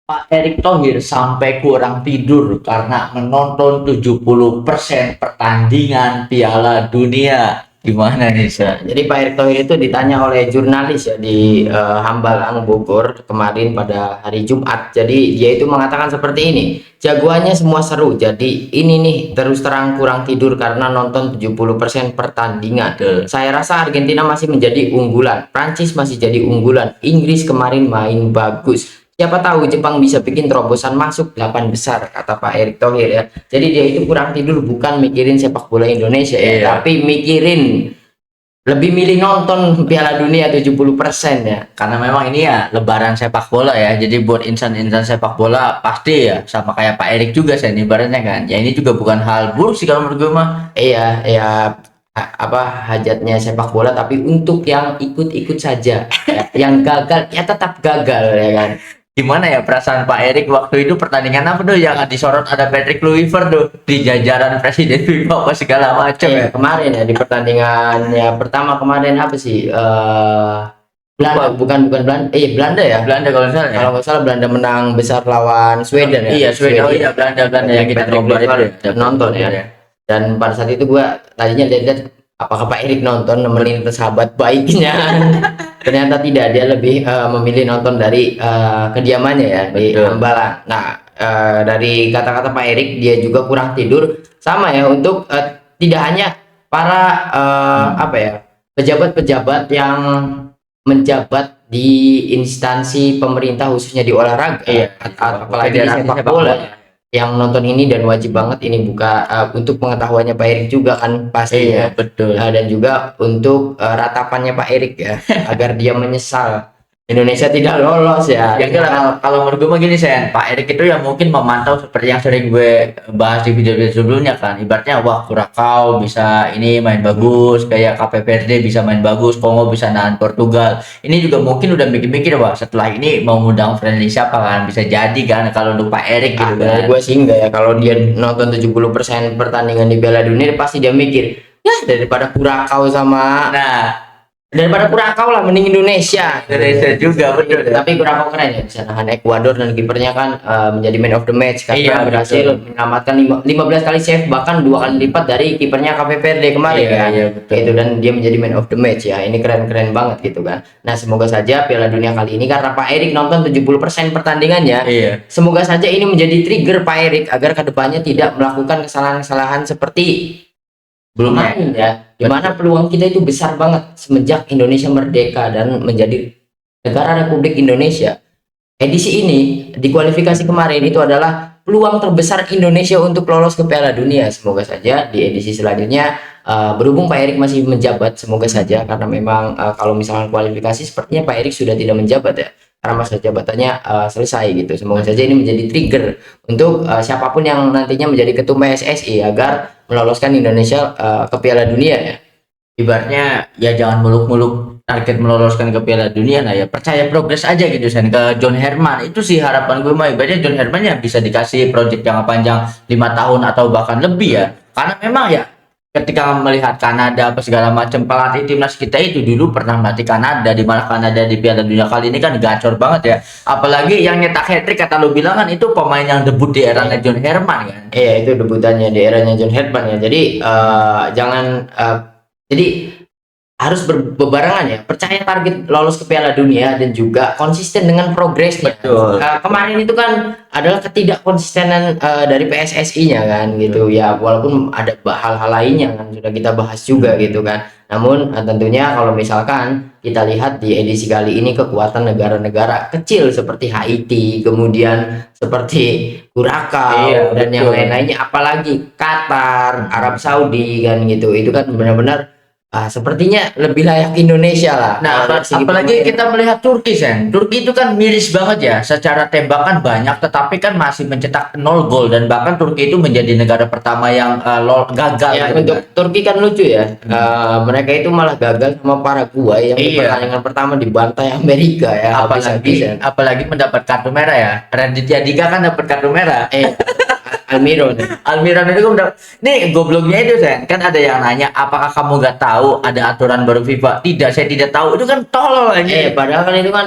Pak Erick Thohir sampai kurang tidur karena menonton 70% pertandingan Piala Dunia. Gimana nih, Sa? Jadi Pak Erick Thohir itu ditanya oleh jurnalis ya di Hambalang Bogor kemarin pada hari Jumat. Jadi dia itu mengatakan seperti ini, jagoannya semua seru. Jadi ini nih terus terang kurang tidur karena nonton 70% pertandingan. Saya rasa Argentina masih menjadi unggulan, Prancis masih jadi unggulan, Inggris kemarin main bagus. Siapa tahu Jepang bisa bikin terobosan masuk 8 besar, kata Pak Erick Thohir ya. Jadi dia itu kurang tidur bukan mikirin sepak bola Indonesia ya, tapi mikirin lebih milih nonton Piala Dunia 70% ya. Karena memang ini ya lebaran sepak bola ya. Jadi buat insan-insan sepak bola pasti ya sama kayak Pak Erick juga saya ibaratnya kan. Ya ini juga bukan hal buruk sih kalau menurut gue mah. Iya, ya hajatnya sepak bola tapi untuk yang ikut-ikut saja. Ya, yang gagal ya tetap gagal ya kan. Gimana ya perasaan Pak Erick waktu itu pertandingan apa tuh yang disorot ada Patrick Kluivert tuh di jajaran presiden FIFA apa segala macam ya. Kemarin ya di pertandingan ya pertama kemarin apa sih Belanda bukan Belanda Belanda ya Belanda kalau nggak salah ya. kalau nggak salah Belanda menang besar lawan Sweden ya. Iya Sweden. Oh iya Belanda yang kita ngobrol itu ya. Nonton ya. Dan pada saat itu gua tadinya lihat apakah Pak Erick nonton nemenin sahabat baiknya. Ternyata tidak, dia lebih memilih nonton dari kediamannya ya di Hambalang. Nah, dari kata-kata Pak Erick dia juga kurang tidur sama ya untuk tidak hanya para pejabat-pejabat yang menjabat di instansi pemerintah khususnya di olahraga apalagi di sepak bola yang nonton ini dan wajib banget ini buka untuk pengetahuannya Pak Erick juga kan pasti ya betul dan juga untuk ratapannya Pak Erick ya agar dia menyesal Indonesia tidak lolos ya. Ya kalau menurut gue mah gini Sen, Pak Erick itu yang mungkin memantau seperti yang sering gue bahas di video-video sebelumnya kan. Ibaratnya wah Curacao bisa ini main bagus, kayak Cape Verde bisa main bagus, Kongo bisa nahan Portugal. Ini juga mungkin udah mikir-mikir wah setelah ini mau ngundang friendly siapa kan bisa jadi kan kalau untuk Pak Erick gitu kan. Gue sih enggak ya kalau dia nonton 70% pertandingan di Piala Dunia pasti dia mikir ya daripada Curacao sama daripada Curacao lah mending Indonesia juga betul ya. Tapi Curacao keren ya bisa nahan Ekuador dan kipernya kan menjadi man of the match karena berhasil menyelamatkan 15 kali save bahkan 2 kali lipat dari kipernya Cape Verde kemarin itu dan dia menjadi man of the match ya. Ini keren-keren banget gitu kan. Nah semoga saja Piala Dunia kali ini karena Pak Erick nonton 70% pertandingannya semoga saja ini menjadi trigger Pak Erick agar kedepannya tidak melakukan kesalahan-kesalahan seperti belum main ya, dimana peluang kita itu besar banget semenjak Indonesia merdeka dan menjadi negara Republik Indonesia. Edisi ini di kualifikasi kemarin itu adalah peluang terbesar Indonesia untuk lolos ke Piala Dunia. Semoga saja di edisi selanjutnya berhubung Pak Erick masih menjabat, semoga saja karena memang kalau misalnya kualifikasi sepertinya Pak Erick sudah tidak menjabat ya karena masa jabatannya selesai gitu. Semoga saja ini menjadi trigger untuk siapapun yang nantinya menjadi ketum PSSI agar meloloskan Indonesia ke Piala Dunia ya. Ibaratnya ya jangan muluk-muluk target meloloskan ke Piala Dunia lah ya, percaya progres aja gitu Sen ke John Herman. Itu sih harapan gue mah, ibaratnya John Herman ya bisa dikasih project jangka panjang 5 tahun atau bahkan lebih ya, karena memang ya ketika melihat Kanada apa segala macam, pelatih timnas kita itu dulu pernah melatih Kanada, di mana Kanada di Piala Dunia kali ini kan gacor banget ya. Apalagi yang nyetak hat-trick kata lu bilang kan itu pemain yang debut di eranya John Herman kan. Iya itu debutannya di eranya John Herman ya. Jadi jadi harus berbarengan ya, percaya target lolos ke Piala Dunia dan juga konsisten dengan progresnya. Kemarin itu kan adalah ketidakkonsistenan dari PSSI-nya kan gitu ya, walaupun ada hal-hal lainnya kan sudah kita bahas juga gitu kan. Namun tentunya kalau misalkan kita lihat di edisi kali ini kekuatan negara-negara kecil seperti Haiti, kemudian seperti Curacao dan yang lain-lainnya, apalagi Qatar, Arab Saudi kan gitu, itu kan benar-benar sepertinya lebih layak Indonesia lah. Nah, apalagi kita melihat Turki Sen. Turki itu kan miris banget ya, secara tembakan banyak tetapi kan masih mencetak 0 gol dan bahkan Turki itu menjadi negara pertama yang gagal ya, untuk Turki kan lucu ya. Mereka itu malah gagal sama Paraguay yang di pertandingan pertama dibantai Amerika ya. Apalagi mendapat kartu merah ya. Raditya Dika kan dapat kartu merah. Almiron. Almiron itu nih gobloknya itu kan ada yang nanya apakah kamu nggak tahu ada aturan baru FIFA? Tidak, saya tidak tahu. Itu kan tolol aja. Padahal kan itu kan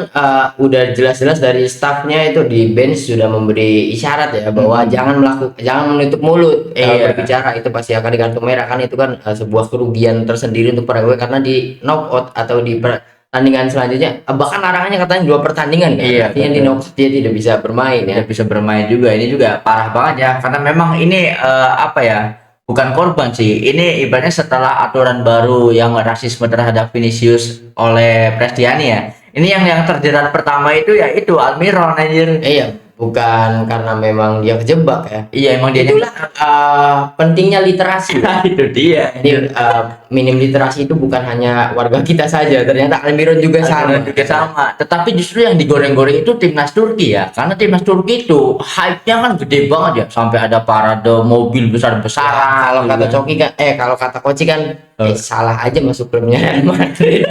udah jelas-jelas dari staffnya itu di bench sudah memberi isyarat ya bahwa jangan menutup mulut kalau berbicara, itu pasti akan di kartu merah. Kan itu kan sebuah kerugian tersendiri untuk para pemain, karena di knockout atau di pertandingan selanjutnya bahkan larangannya katanya 2 pertandingan kan. Artinya di knockout dia tidak bisa bermain ya. Tidak bisa bermain juga. Ini juga parah banget ya, karena memang ini apa ya, bukan korban sih, ini ibaratnya setelah aturan baru yang rasisme terhadap Vinicius oleh Prestiani ya, ini yang terjerat pertama itu ya itu Almiron anjir. Iya, bukan karena memang dia kejebak ya. Iya, emang dia Itulah pentingnya literasi. itu dia. Ini minim literasi itu bukan hanya warga kita saja, ternyata Almiron juga sama. Juga sama. Tetapi justru yang digoreng-goreng itu timnas Turki ya, karena timnas Turki itu hype-nya kan gede banget ya, sampai ada parade mobil besar-besaran. Kalau kata Coki kan, kalau kata Koci kan, salah aja masuk klubnya Real Madrid.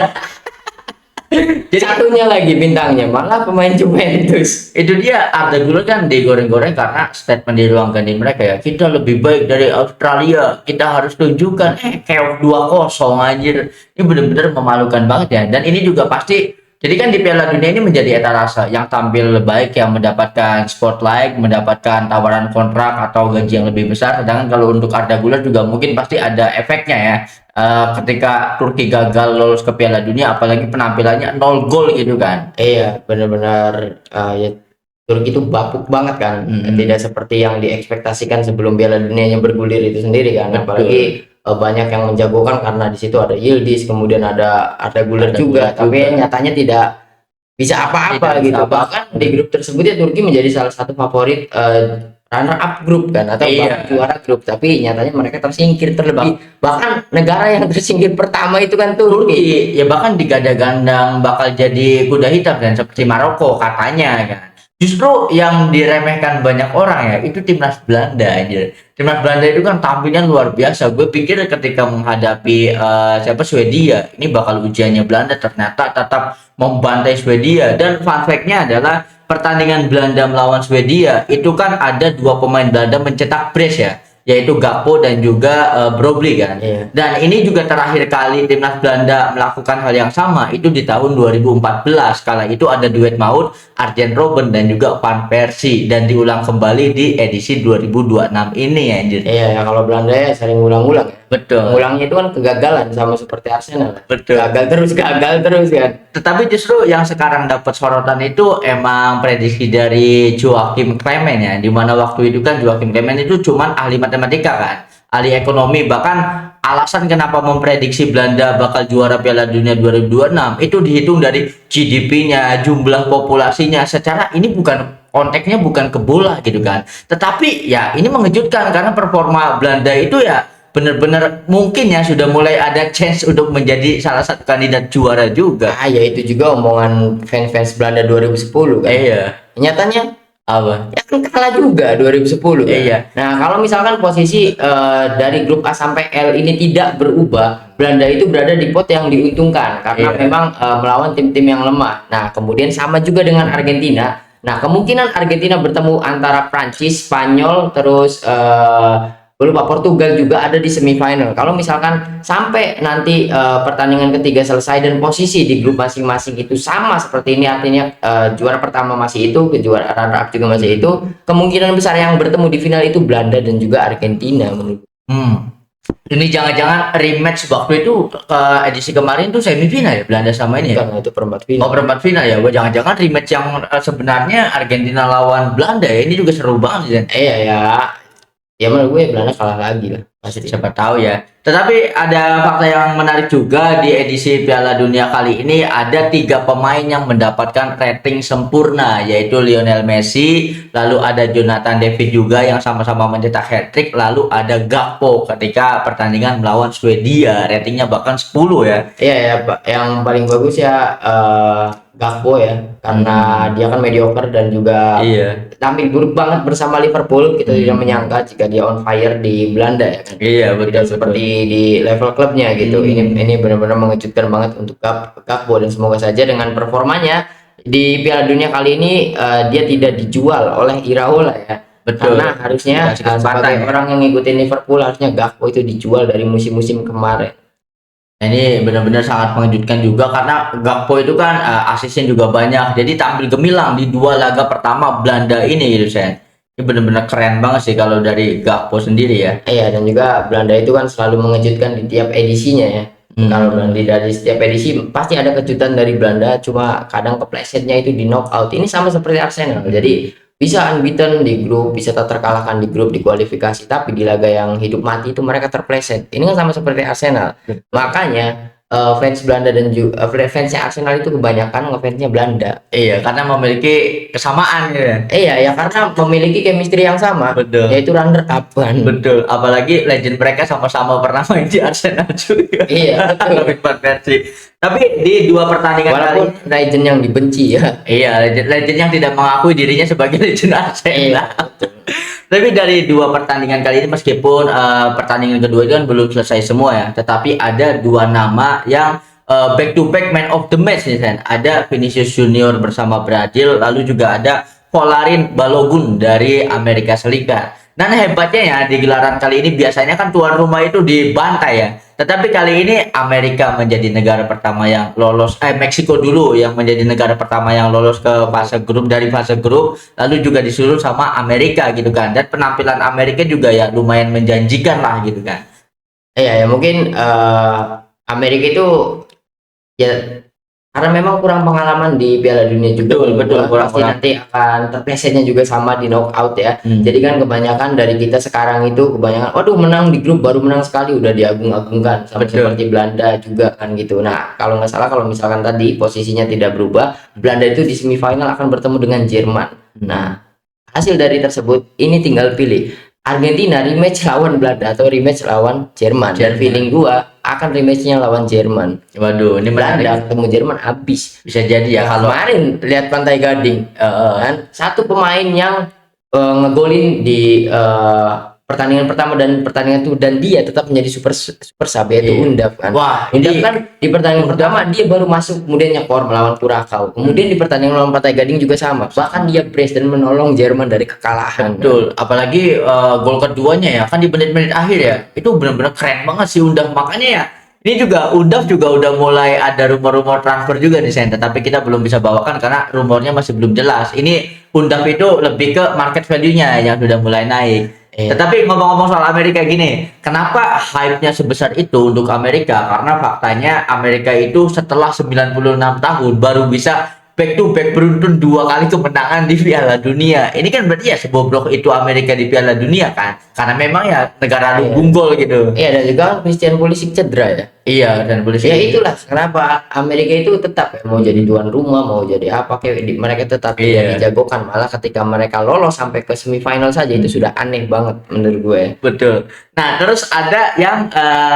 Jadi satunya lagi bintangnya malah pemain Juventus. Itu dia, Arda Güler kan digoreng-goreng karena statement di ruang ganti mereka ya, kita lebih baik dari Australia, kita harus tunjukkan keok 2-0 anjir. Ini benar-benar memalukan banget ya. Dan ini juga pasti, jadi kan di Piala Dunia ini menjadi etalase yang tampil baik yang mendapatkan spotlight, mendapatkan tawaran kontrak atau gaji yang lebih besar. Sedangkan kalau untuk Arda Güler juga mungkin pasti ada efeknya ya. Ketika Turki gagal lolos ke Piala Dunia, apalagi penampilannya 0 gol gitu kan. Iya, benar-benar ya, Turki itu bapuk banget kan. Tidak seperti yang diekspektasikan sebelum Piala Dunia yang bergulir itu sendiri kan. Apalagi banyak yang menjagokan karena di situ ada Yildiz, kemudian ada Arda Güler juga, tapi nyatanya tidak bisa apa-apa gitu. Bahkan di grup tersebut ya Turki menjadi salah satu favorit runner up grup kan, atau juara grup, tapi nyatanya mereka tersingkir terlebih. Bahkan negara yang tersingkir pertama itu kan Turki. Ya bahkan digadang-gadang bakal jadi kuda hitam dan seperti Maroko katanya kan. Justru yang diremehkan banyak orang ya itu timnas Belanda aja. Timnas Belanda itu kan tampilnya luar biasa. Gue pikir ketika menghadapi Swedia, ini bakal ujiannya Belanda, ternyata tetap membantai Swedia. Dan fun fact-nya adalah pertandingan Belanda melawan Swedia itu kan ada 2 pemain Belanda mencetak brace ya, yaitu Gakpo dan juga Brobbey kan. Dan ini juga terakhir kali timnas Belanda melakukan hal yang sama itu di tahun 2014. Kala itu ada duet maut Arjen Robben dan juga Van Persie, dan diulang kembali di edisi 2026 ini ya anjir. Iya, kalau Belanda ya sering ulang-ulang ya. Betul. Ulangnya itu kan kegagalan, sama seperti Arsenal. Betul. Gagal terus kan. Tetapi justru yang sekarang dapat sorotan itu emang prediksi dari Joachim Klemen ya, di mana waktu itu kan Joachim Klemen itu cuman ahli matematika kan, ahli ekonomi. Bahkan alasan kenapa memprediksi Belanda bakal juara Piala Dunia 2026 itu dihitung dari GDP-nya, jumlah populasinya. Secara ini konteksnya bukan ke bola gitu kan. Tetapi ya ini mengejutkan karena performa Belanda itu ya benar-benar mungkin ya sudah mulai ada chance untuk menjadi salah satu kandidat juara juga. Ya itu juga omongan fans Belanda 2010 kan. Nyatanya apa? Ya kan kalah juga 2010 kan. Nah, kalau misalkan posisi dari grup A sampai L ini tidak berubah, Belanda itu berada di pot yang diuntungkan karena memang melawan tim-tim yang lemah. Nah, kemudian sama juga dengan Argentina. Nah, kemungkinan Argentina bertemu antara Prancis, Spanyol, terus lupa Portugal juga ada di semifinal. Kalau misalkan sampai nanti pertandingan ketiga selesai dan posisi di grup masing-masing itu sama seperti ini, artinya juara pertama masih itu, kejuaraan runner-up juga masih itu, kemungkinan besar yang bertemu di final itu Belanda dan juga Argentina menurut. Ini jangan-jangan rematch waktu itu ke edisi kemarin tuh semifinal ya Belanda sama ini ya? Karena itu perempat final. Oh, perempat final ya. Gua jangan-jangan rematch yang sebenarnya Argentina lawan Belanda ya. Ini juga seru banget sih. Ya menurut gue Belanda kalah lagi lah, pasti siapa tahu ya. Tetapi ada fakta yang menarik juga di edisi Piala Dunia kali ini, ada 3 pemain yang mendapatkan rating sempurna, yaitu Lionel Messi, lalu ada Jonathan David juga yang sama-sama mencetak hat-trick, lalu ada Gakpo ketika pertandingan melawan Swedia, ratingnya bahkan 10 ya. Iya Pak, yang paling bagus ya Gakpo ya, karena dia kan mediocre dan juga tampil buruk banget bersama Liverpool. Kita tidak menyangka jika dia on fire di Belanda ya kan. Betul, seperti di level klubnya gitu. Ini benar-benar mengejutkan banget untuk Gakpo, dan semoga saja dengan performanya di Piala Dunia kali ini dia tidak dijual oleh Iraola ya. Betul. Karena harusnya Dikasih kesempatan sebagai ya. orang yang ngikutin Liverpool harusnya Gakpo itu dijual dari musim-musim kemarin. Nah, ini benar-benar sangat mengejutkan juga karena Gakpo itu kan asisnya juga banyak. Jadi tampil gemilang di 2 laga pertama Belanda ini gitu Sen. Ini benar-benar keren banget sih kalau dari Gakpo sendiri ya. Iya, dan juga Belanda itu kan selalu mengejutkan di tiap edisinya ya. Kalau dari setiap edisi pasti ada kejutan dari Belanda, cuma kadang keplesetnya itu di knockout. Ini sama seperti Arsenal. Jadi bisa unbeaten di grup, bisa tak terkalahkan di grup di kualifikasi, tapi di laga yang hidup mati itu mereka terpleset. Ini kan sama seperti Arsenal. Makanya fans Belanda dan juga fansnya Arsenal itu kebanyakan ngefansnya Belanda. Iya, karena memiliki kesamaan ya. Iya ya, karena memiliki chemistry yang sama, Betul. yaitu runner up kan. Betul, apalagi legend mereka sama-sama pernah main di Arsenal juga. Iya, betul. Robin van Persie. Tapi di 2 pertandingan Walaupun kali, legend yang dibenci ya. iya, legend yang tidak mengakui dirinya sebagai legend Arsenal. Tapi dari 2 pertandingan kali ini meskipun pertandingan kedua itu kan belum selesai semua ya, tetapi ada 2 nama yang back to back man of the match nih Sen. Ada Vinicius Junior bersama Brazil, lalu juga ada Folarin Balogun dari Amerika Serikat. Dan hebatnya ya di gelaran kali ini biasanya kan tuan rumah itu dibantai ya. Tetapi kali ini Amerika menjadi negara pertama yang lolos, Meksiko dulu yang menjadi negara pertama yang lolos ke fase grup, dari fase grup, lalu juga disusul sama Amerika gitu kan. Dan penampilan Amerika juga ya lumayan menjanjikan lah gitu kan. Iya ya, mungkin Amerika itu ya karena memang kurang pengalaman di Piala Dunia juga. Betul, pasti kurang. nanti akan terplesetnya juga sama di knockout ya. Jadi kan kebanyakan dari kita sekarang itu kebanyakan waduh menang di grup baru menang sekali udah diagung-agungkan sama Betul. seperti Belanda juga kan gitu. Nah, kalau nggak salah kalau misalkan tadi posisinya tidak berubah, Belanda itu di semifinal akan bertemu dengan Jerman. Nah, hasil dari tersebut ini tinggal pilih Argentina rematch lawan Belanda atau rematch lawan Jerman. Dan feeling gua akan rematchnya lawan Jerman. Waduh, ini Belanda menarik. ketemu Jerman habis. Bisa jadi ya kalau Kemarin lihat Pantai Gading kan satu pemain yang ngegolin di pertandingan pertama dan pertandingan itu dan dia tetap menjadi super sub yaitu Iya. Undaf kan. Wah, Undaf ini kan di pertandingan pertama dia baru masuk kemudian nyekor melawan Kurakau. Kemudian di pertandingan melawan Pantai Gading juga sama. Bahkan dia brace dan menolong Jerman dari kekalahan. betul, apalagi gol keduanya ya kan di menit-menit akhir ya. Itu benar-benar keren banget sih Undaf. Makanya ya ini juga Undaf juga udah mulai ada rumor-rumor transfer juga di Sen, tapi kita belum bisa bawakan karena rumornya masih belum jelas. Ini Undaf itu lebih ke market value-nya yang sudah mulai naik. Iya. Tetapi ngomong-ngomong soal Amerika gini, kenapa hype-nya sebesar itu untuk Amerika? Karena faktanya Amerika itu setelah 96 tahun baru bisa back to back beruntun 2 kali kemenangan di Piala Dunia. Ini kan berarti ya sebobrok itu Amerika di Piala Dunia kan? Karena memang ya negara lumbung gol gitu. Iya dan juga Christian Pulisic cedera ya. Iya, dan polisi. Ya itulah kenapa Amerika itu tetap ya, mau jadi tuan rumah mau jadi apa kayak mereka tetap Iya. tidak dijagokan, malah ketika mereka lolos sampai ke semifinal saja itu sudah aneh banget menurut gue. Betul. Nah, terus ada yang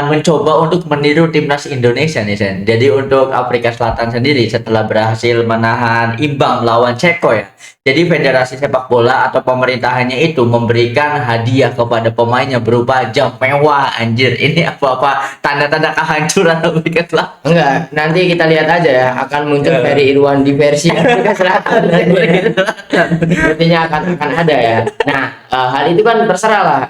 mencoba untuk meniru timnas Indonesia nih, Sen. Jadi untuk Afrika Selatan sendiri setelah berhasil menahan imbang lawan Ceko ya. Jadi Federasi Sepak Bola atau pemerintahannya itu memberikan hadiah kepada pemainnya berupa jam mewah, anjir. Ini apa-apa tanda-tanda kehancuran Afrika Selatan. Enggak, nanti kita lihat aja ya akan muncul Ya. Ferry Irwan di versi Afrika Selatan. Sepertinya akan ada ya. Nah, hal itu kan terserah lah.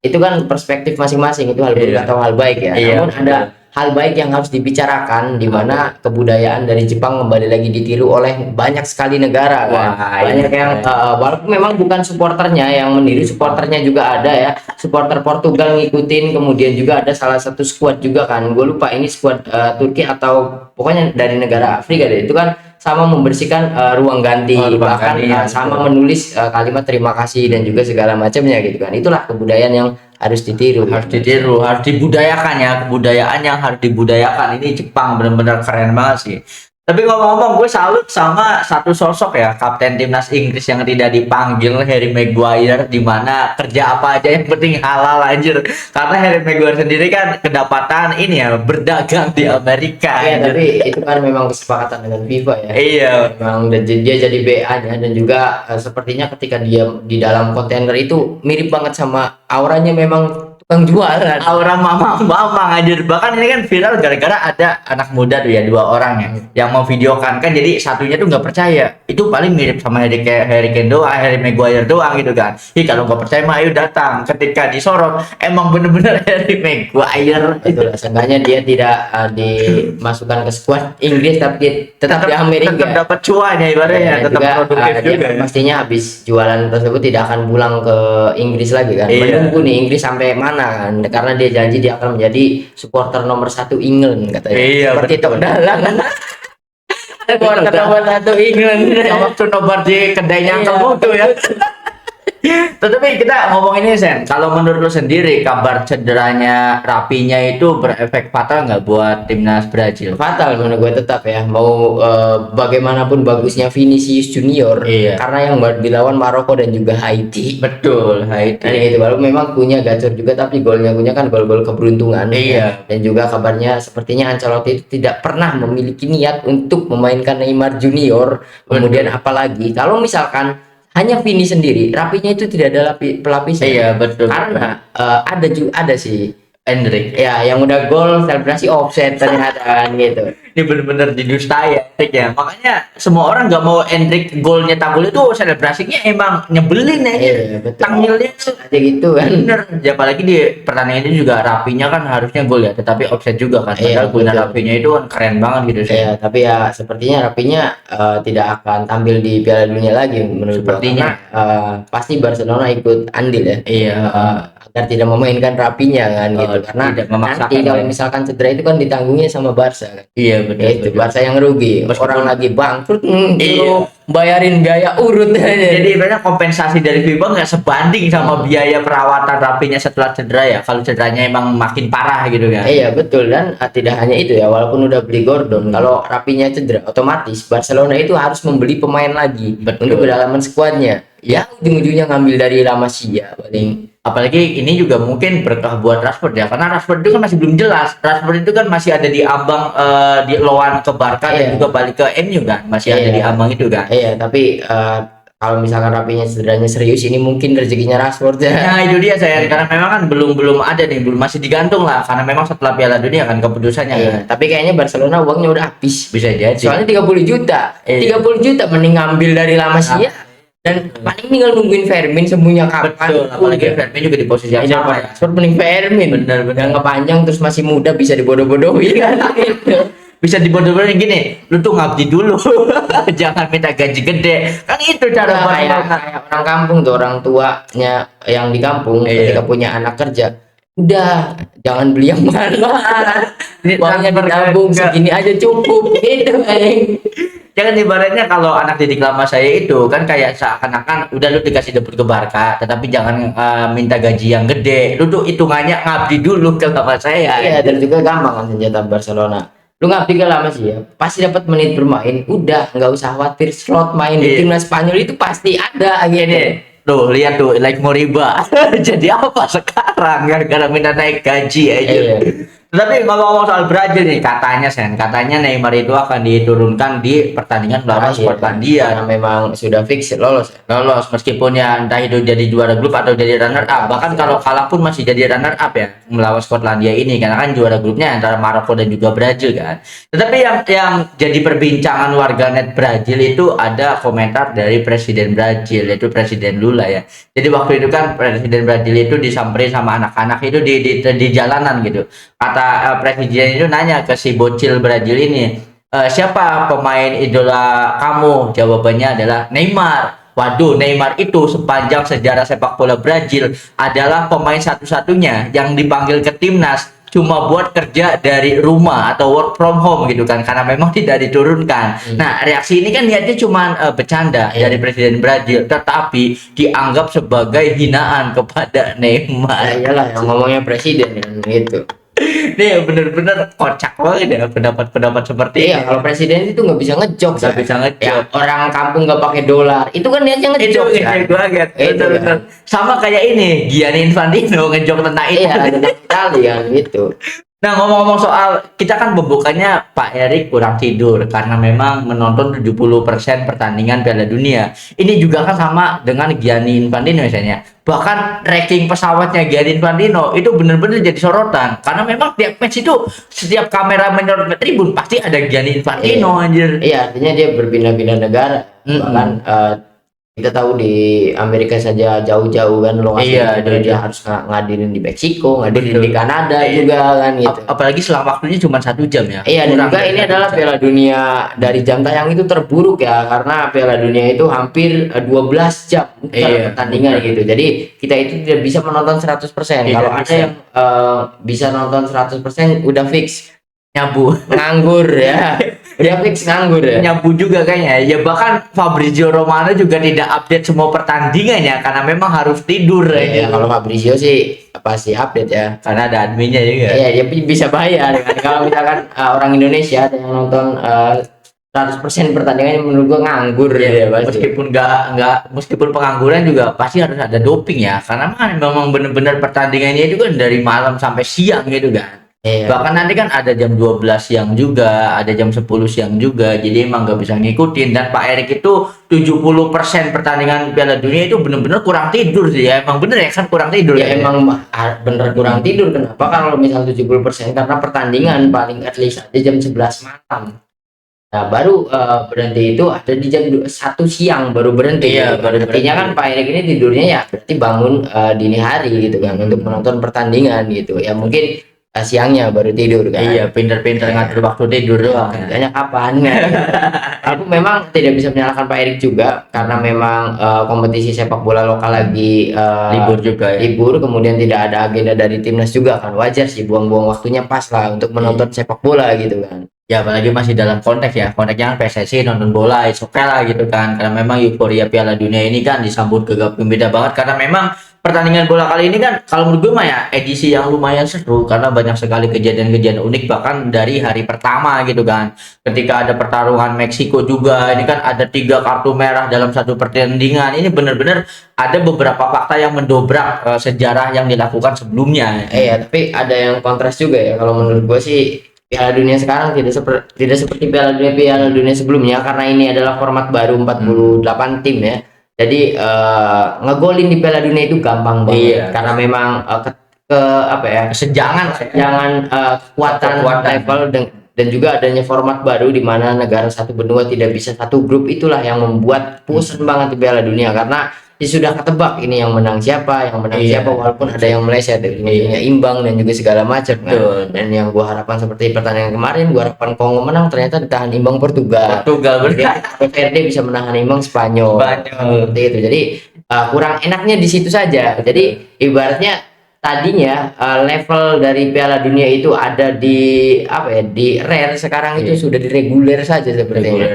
Itu kan perspektif masing-masing, itu hal buruk Iya. atau hal baik ya. Iya, Namun ada hal baik yang harus dibicarakan, di mana kebudayaan dari Jepang kembali lagi ditiru oleh banyak sekali negara kan. Wah, Banyak ini yang keren. walaupun memang bukan supporternya yang meniru, supporternya juga ada ya. Supporter Portugal ngikutin, kemudian juga ada salah satu squad juga kan. Gue lupa ini squad Turki atau pokoknya dari negara Afrika deh. Itu kan sama membersihkan ruang ganti, Oh, ruang bahkan ganti, ya, sama betul. menulis kalimat terima kasih dan juga segala macamnya gitu kan. Itulah kebudayaan yang harus ditiru. Harus ditiru, harus dibudayakan ya, kebudayaan yang harus dibudayakan. Ini Jepang benar-benar keren banget sih. Tapi ngomong-ngomong, gue salut sama satu sosok ya, kapten timnas Inggris yang tidak dipanggil, Harry Maguire, di mana kerja apa aja yang penting halal anjir. Karena Harry Maguire sendiri kan kedapatan ini ya, berdagang di Amerika. Iya, anjir. tapi itu kan memang kesepakatan dengan FIFA ya. Iya, Memang dia jadi BA-nya dan juga sepertinya ketika dia di dalam kontainer itu mirip banget sama auranya, memang Bang jualan. Aura mama anjir. Bahkan ini kan viral gara-gara ada anak muda tuh ya, 2 orang ya yang mau videokan kan, jadi satunya tuh nggak percaya itu paling mirip sama Harry Kane doang, Harry Maguire doang gitu kan. Kalau nggak percaya mah ayo datang. Ketika disorot emang bener-bener Harry Maguire. Itulah seenggaknya dia tidak dimasukkan ke skuad Inggris, tapi dia tetap di Amerika. Tetap dapat cuannya ibaratnya, Dan tetap juga, produktif dia juga. pastinya habis jualan tersebut tidak akan pulang ke Inggris lagi kan. Iya. Menunggu nih Inggris sampai mana kan, karena dia janji dia akan menjadi supporter nomor 1 England katanya. Iya, Seperti itu betul. dalang. Supporter nomor 1 England. Yang waktu nobar di kedainya Iya. Uncle Bodo ya. Tetapi kita ngomong ini Sen, kalau menurut lu sendiri kabar cederanya Rapinya itu berefek fatal nggak buat timnas Brazil? Fatal menurut gue tetap ya, mau bagaimanapun bagusnya Vinicius Junior, Iya. karena yang dilawan Maroko dan juga Haiti. Betul, Dan Haiti. itu baru memang punya gacor juga, tapi golnya punya kan gol-gol keberuntungan. Iya. Dan juga kabarnya sepertinya Ancelotti itu tidak pernah memiliki niat untuk memainkan Neymar Junior. Kemudian apalagi kalau misalkan hanya Vini sendiri, Rapinya itu tidak ada pelapisnya. Iya, betul. Karena ada sih Endrick. ya yang udah gol selebrasi offset ternyata kan gitu. Ini bener-bener didustai ya, Endrick ya. Makanya semua orang nggak mau Endrick golnya tanggul itu selebrasinya emang nyebelin ya. Iya, betul. Tanggilnya Aja gitu kan. bener. Ya, apalagi di pertandingan ini juga Rapinya kan harusnya gol ya, tetapi offset juga kan. Iya, Padahal golnya betul. Rapinya itu kan keren banget gitu sih. Ya, tapi ya sepertinya Rapinya tidak akan tampil di Piala Dunia lagi menurut gua. Sepertinya. Karena, pasti Barcelona ikut andil ya. Iya. Agar tidak memainkan Rapinya kan gitu. Karena tidak memaksakan nanti kalau ya. misalkan cedera itu kan ditanggungnya sama Barca kan. Iya, betul. Ya itu Barca yang rugi. Meskipun- Orang lagi bangkrut, Iya. suruh bayarin biaya urut aja. Jadi ibaratnya kompensasi dari FIBA nggak sebanding sama biaya perawatan Rapinya setelah cedera ya. Kalau cederanya emang makin parah gitu kan. Iya betul, dan tidak hanya itu ya, walaupun udah beli Gordon, kalau Rapinya cedera otomatis Barcelona itu harus membeli pemain lagi Betul. untuk kedalaman skuadnya. Ya ujung-ujungnya ngambil dari La Masia paling. Apalagi ini juga mungkin berkah buat Rashford ya, karena Rashford itu kan masih belum jelas. Rashford itu kan masih ada di ambang di lawan ke Barca dan Iya. juga balik ke MU kan, masih ada Iya. di ambang itu kan. Iya, tapi kalau misalkan Rapinya cederanya serius, ini mungkin rezekinya Rashford ya. Nah itu dia saya, karena memang kan belum ada nih, belum masih digantung lah, karena memang setelah Piala Dunia kan keputusannya Iya, kan. tapi kayaknya Barcelona uangnya udah habis. Bisa jadi. Soalnya 30 juta. Iya. 30 juta mending ngambil dari La Masia. Dan paling tinggal nungguin Fermin sembuhnya kapan. Betul, apalagi Udah. Fermin juga di posisi yang Iya, sama ya. Rashford mending Fermin. Bener. Yang kepanjang terus masih muda bisa dibodoh-bodohin kan gitu. Bisa dibodoh-bodohin gini, lu tuh ngabdi dulu, jangan minta gaji gede. Kan itu cara Nah, kayak Barcelona. orang kampung tuh, orang tuanya yang di kampung Iya. ketika punya anak kerja, udah jangan beli yang mahal, Ini uangnya transfer ditabung enggak. segini aja cukup gitu Eng. Jangan ibaratnya kalau anak didik lama saya itu kan kayak seakan-akan udah lu dikasih debut ke Barca, tetapi jangan minta gaji yang gede. Lu tuh hitungannya ngabdi dulu ke lama saya. Iya, dan juga gampang kan senjata Barcelona. Lu nggak pikir lama sih ya, pasti dapat menit bermain, udah nggak usah khawatir slot main di Iya. timnas Spanyol itu pasti ada Ini gitu. tuh lihat tuh like Moriba. Jadi apa sekarang gara-gara minta naik gaji aja. Iya. Tapi ngomong-ngomong soal Brazil nih, katanya Neymar itu akan diturunkan di pertandingan melawan Terakhir, Skotlandia. karena memang sudah fix lolos. Lolos meskipun ya entah itu jadi juara grup atau jadi runner up, bahkan kalau kalah pun masih jadi runner up ya melawan Skotlandia ini, karena kan juara grupnya antara Maroko dan juga Brazil kan. Tetapi yang jadi perbincangan warganet Brazil itu ada komentar dari Presiden Brazil, yaitu Presiden Lula ya. Jadi waktu itu kan Presiden Brazil itu disamperin sama anak-anak itu di jalanan gitu. Kata Presiden itu nanya ke si bocil Brazil ini, siapa pemain idola kamu? Jawabannya adalah Neymar. Waduh, Neymar itu sepanjang sejarah sepak bola Brazil adalah pemain satu-satunya yang dipanggil ke timnas cuma buat kerja dari rumah atau work from home gitu kan, karena memang tidak diturunkan. Nah, reaksi ini kan niatnya cuma bercanda Iya. dari Presiden Brazil, tetapi dianggap sebagai hinaan kepada Nah, Neymar. iyalah yang ngomongnya presiden kan gitu. Nih bener-bener kocak banget ya pendapat-pendapat seperti Iya, ini. kalau presiden itu nggak bisa ngejok, Nggak Sa. bisa ngejok. Ya, orang kampung nggak pakai dolar, itu kan niatnya Itu ngejok kan. ngejok banget. Itu Bener-bener. Sama kayak ini Gianni Infantino ngejok tentang itu. Iya, tentang Itali kan gitu. Nah, ngomong-ngomong soal kita kan pembukanya Pak Erik kurang tidur karena memang menonton 70% pertandingan Piala Dunia. Ini juga kan sama dengan Gianni Infantino misalnya. Bahkan ranking pesawatnya Gianni Infantino itu benar-benar jadi sorotan karena memang tiap match itu setiap kamera menyorot ke tribun pasti ada Gianni Infantino anjir. Iya, artinya dia berpindah-pindah negara. Bahkan kita tahu di Amerika saja jauh-jauh kan lokasi Iya, dia jauh-jauh. harus ngadirin di Meksiko, ngadirin Betul. di Kanada Iya. juga kan gitu. Apalagi selang waktunya cuma 1 jam ya. Iya, dan Kurang juga dari ini 1 adalah jam. Piala Dunia dari jam tayang itu terburuk ya, karena Piala Dunia itu hampir 12 jam Iya, pertandingan betul. gitu. Jadi kita itu tidak bisa menonton 100%. Tidak Kalau ada bisa. yang bisa nonton 100% udah fix Nyabu. nganggur ya. Udah fix nganggur ya. Nyabu juga kayaknya ya, bahkan Fabrizio Romano juga tidak update semua pertandingannya karena memang harus tidur Ya, aja. kalau Fabrizio sih pasti update ya. Karena ada adminnya juga. Iya, dia bisa bayar kan. Kalau misalkan orang Indonesia ada yang nonton 100% pertandingannya, menurut gua nganggur ya pasti. Meskipun pengangguran juga pasti harus ada doping ya karena memang benar-benar pertandingannya itu kan dari malam sampai siang gitu kan. Iya. Bahkan nanti kan ada jam 12 siang juga, ada jam 10 siang juga. Jadi emang nggak bisa ngikutin. Dan Pak Erik itu 70% pertandingan Piala Dunia itu bener-bener kurang tidur sih ya. Emang bener ya kan kurang tidur Ya ya. emang bener kurang tidur. Kenapa? Kalau misal 70% karena pertandingan paling at least ada jam 11 malam. Nah, baru berhenti itu ada di jam 1 siang baru berhenti. Iya, baru Artinya kan berhenti. Pak Erik ini tidurnya ya berarti bangun dini hari gitu kan untuk menonton pertandingan gitu. Ya mungkin siangnya baru tidur kan. Iya, pinter-pinter ngatur waktu tidur doang. Tanya kapan kan? Aku memang tidak bisa menyalahkan Pak Erik juga karena memang kompetisi sepak bola lokal lagi Libur juga ya. libur, kemudian tidak ada agenda dari timnas juga kan, wajar sih buang-buang waktunya pas lah untuk menonton sepak bola gitu kan. Ya apalagi masih dalam konteks ya, konteksnya kan PSSI nonton bola, it's okay lah gitu kan. Karena memang euforia Piala Dunia ini kan disambut gegap gembira banget karena memang pertandingan bola kali ini kan kalau menurut gue mah ya edisi yang lumayan seru karena banyak sekali kejadian-kejadian unik bahkan dari hari pertama gitu kan. Ketika ada pertarungan Meksiko juga, ini kan ada 3 kartu merah dalam satu pertandingan. Ini benar-benar ada beberapa fakta yang mendobrak sejarah yang dilakukan sebelumnya. Ya, tapi ada yang kontras juga ya kalau menurut gue sih. Piala Dunia sekarang tidak seperti Piala Dunia sebelumnya karena ini adalah format baru 48 tim ya. Jadi ngegolin di Piala Dunia itu gampang banget Iya. karena memang apa ya? Kesenjangan Jangan kekuatan level dan juga adanya format baru di mana negara satu benua tidak bisa satu grup, itulah yang membuat pusing banget di Piala Dunia karena sudah ketebak ini yang menang siapa, Iya. siapa walaupun ada yang meleset ujung-ujungnya imbang dan juga segala macam kan. Betul. Dan yang gua harapkan seperti pertandingan kemarin, gua harapkan Kongo menang, ternyata ditahan imbang Portugal. benar. Verde bisa menahan imbang Spanyol. Seperti itu. Jadi kurang enaknya di situ saja. Jadi ibaratnya tadinya level dari Piala Dunia itu ada di apa ya, di rare, sekarang itu sudah di reguler saja sepertinya.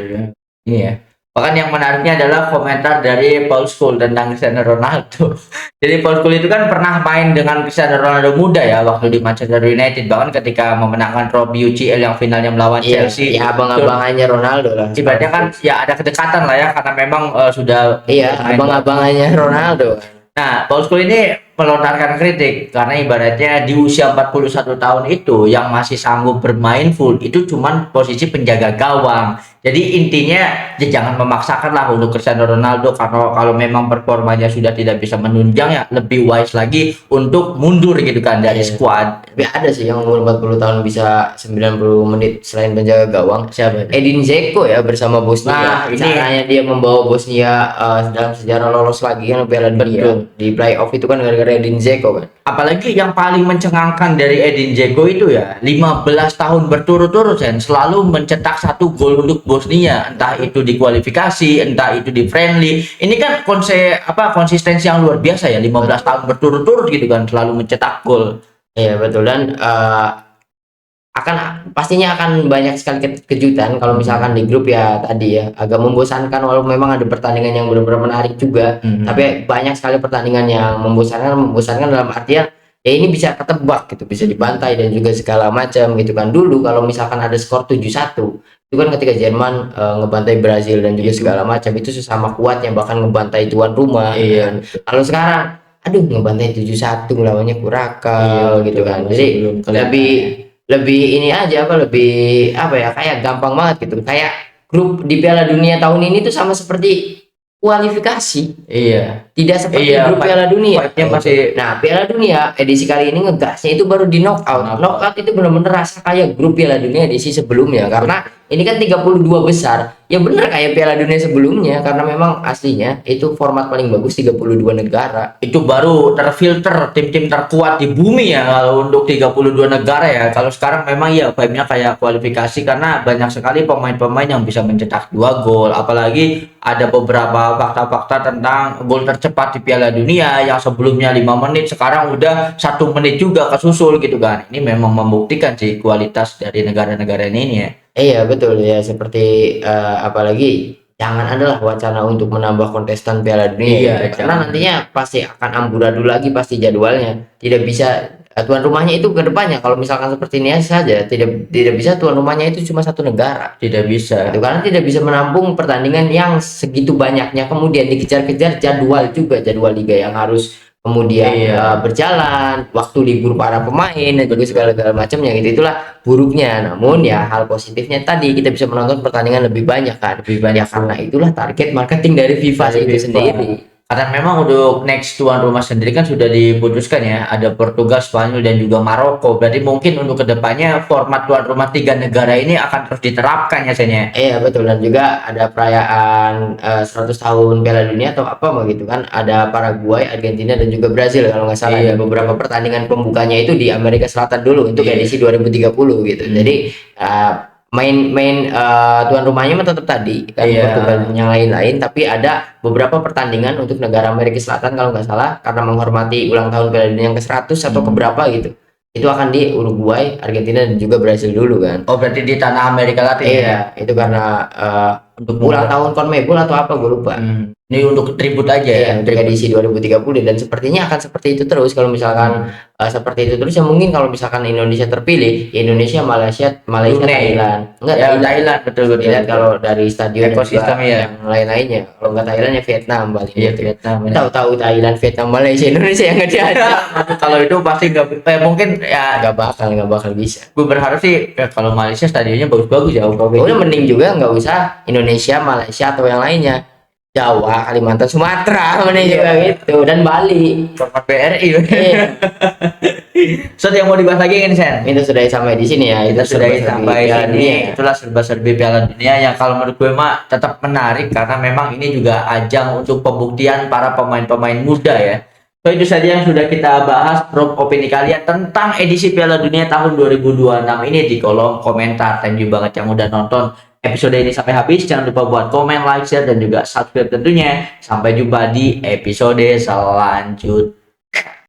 Ini ya. Bahkan yang menariknya adalah komentar dari Paul Scholes tentang Cristiano Ronaldo. Jadi Paul Scholes itu kan pernah main dengan Cristiano Ronaldo muda ya waktu di Manchester United, bahkan ketika memenangkan trofi UCL yang finalnya melawan Iya, Chelsea. ya abang-abangannya Ronaldo lah. Ibaratnya kan ya ada kedekatan lah ya karena memang sudah Iya, main. abang-abangannya Ronaldo. Nah, Paul Scholes ini melontarkan kritik karena ibaratnya di usia 41 tahun itu yang masih sanggup bermain full itu cuman posisi penjaga gawang. Jadi intinya ya jangan memaksakan lah untuk Cristiano Ronaldo karena kalau memang performanya sudah tidak bisa menunjang ya lebih wise lagi untuk mundur gitu kan dari squad. Tapi ada sih yang umur 40 tahun bisa 90 menit selain penjaga gawang. Siapa? Edin Dzeko ya bersama Bosnia. Nah, ini- Caranya dia membawa Bosnia dalam sejarah lolos lagi kan Piala Dunia. Di playoff itu kan gara-gara Edin Dzeko kan. Apalagi yang paling mencengangkan dari Edin Dzeko itu ya 15 tahun berturut-turut Sen, selalu mencetak 1 gol untuk Bosnia, entah itu di kualifikasi, entah itu di friendly. Ini kan konsistensi yang luar biasa ya, 15 tahun berturut-turut gitu kan selalu mencetak gol. Iya betul, dan pastinya akan banyak sekali kejutan kalau misalkan di grup ya tadi ya agak membosankan, walaupun memang ada pertandingan yang benar-benar menarik juga. Tapi banyak sekali pertandingan yang membosankan dalam artian ya ini bisa ketebak gitu, bisa dibantai dan juga segala macam gitu kan. Dulu kalau misalkan ada skor 7-1 itu kan ketika Jerman ngebantai Brazil dan juga segala macam, itu sesama kuatnya bahkan ngebantai tuan rumah. Iya. Kalau sekarang aduh ngebantai 7-1 lawannya Kurakal gitu kan. Jadi Belum kelihatan lebih ya. lebih ini aja apa lebih apa ya kayak gampang banget gitu. Kayak grup di Piala Dunia tahun ini tuh sama seperti kualifikasi, Iya. tidak seperti Iya, grup Piala Dunia. vibe-nya masih Nah, Piala Dunia edisi kali ini ngegasnya itu baru di knockout. Knockout. Knockout itu benar-benar rasa kayak grup Piala Dunia edisi sebelumnya karena ini kan 32 besar. Ya bener kayak Piala Dunia sebelumnya karena memang aslinya itu format paling bagus 32 negara. itu baru terfilter tim-tim terkuat di bumi ya kalau untuk 32 negara ya. Kalau sekarang memang ya vibe-nya kayak kualifikasi karena banyak sekali pemain-pemain yang bisa mencetak 2 gol, apalagi ada beberapa fakta-fakta tentang gol tercepat di Piala Dunia yang sebelumnya 5 menit sekarang udah 1 menit juga kesusul gitu kan. Ini memang membuktikan sih kualitas dari negara-negara ini ya. Iya betul ya seperti apalagi jangan adalah wacana untuk menambah kontestan Piala Dunia Iya, gitu. Karena jangan. nantinya pasti akan amburadul lagi pasti jadwalnya. Tidak bisa tuan rumahnya itu ke depannya kalau misalkan seperti ini saja tidak bisa tuan rumahnya itu cuma satu negara. Tidak bisa. Itu karena tidak bisa menampung pertandingan yang segitu banyaknya kemudian dikejar-kejar jadwal liga yang harus kemudian Iya. berjalan waktu libur para pemain dan juga segala macamnya gitu itulah buruknya namun ya hal positifnya tadi kita bisa menonton pertandingan lebih banyak kan Lebih banyak ya karena itulah target marketing dari FIFA dari itu FIFA. sendiri. Karena memang untuk next tuan rumah sendiri kan sudah diputuskan ya, ada Portugal, Spanyol dan juga Maroko. Berarti mungkin untuk kedepannya format tuan rumah 3 negara ini akan terus diterapkan ya Sen ya. Iya betul dan juga ada perayaan 100 tahun Piala Dunia atau apa begitu kan ada Paraguay, Argentina dan juga Brazil kalau nggak salah Iya, ada beberapa pertandingan pembukanya itu di Amerika Selatan dulu untuk Iya. edisi 2030 gitu. Hmm. Jadi main tuan rumahnya mah tetap tadi kan Iya. Portugal dan yang lain-lain tapi ada beberapa pertandingan untuk negara Amerika Selatan kalau nggak salah karena menghormati ulang tahun Piala Dunia yang ke-100 atau keberapa gitu. Itu akan di Uruguay, Argentina dan juga Brazil dulu kan. Oh berarti di tanah Amerika Latin ya. Iya, itu karena Untuk ulang tahun CONMEBOL atau apa gue lupa. Ini untuk tribut aja ya. Iya, untuk edisi 2030 dan sepertinya akan seperti itu terus kalau misalkan seperti itu terus ya mungkin kalau misalkan Indonesia terpilih, ya Indonesia, Malaysia, Brunei. Thailand. Enggak Ya, Thailand. Thailand betul betul. Thailand kalau dari stadion dan Ekosistem juga ya. yang lain-lainnya. Kalau enggak Thailand ya Vietnam Bali Iya gitu. Vietnam. benar. Tahu-tahu Thailand, Vietnam, Malaysia, Indonesia yang enggak diajak. Kalau itu pasti nggak mungkin ya. Enggak bakal bisa. Gue berharap sih ya, kalau Malaysia stadionnya bagus-bagus ya. Udah mending juga nggak usah Indonesia, Malaysia atau yang lainnya. Jawa, Kalimantan, Sumatera, mending Iya. juga gitu dan Bali. format BRI. Iya. So yang mau dibahas lagi kan Sen? Itu sudah sampai di sini ya. Kita Itu sudah serba-serbi sampai Piala sini. Dunia. Itulah serba-serbi Piala Dunia yang kalau menurut gue mah tetap menarik karena memang ini juga ajang untuk pembuktian para pemain-pemain muda ya. So itu saja yang sudah kita bahas. Drop opini kalian tentang edisi Piala Dunia tahun 2026 ini di kolom komentar. Thank you banget yang udah nonton episode ini sampai habis. Jangan lupa buat komen, like, share dan juga subscribe tentunya. Sampai jumpa di episode selanjutnya.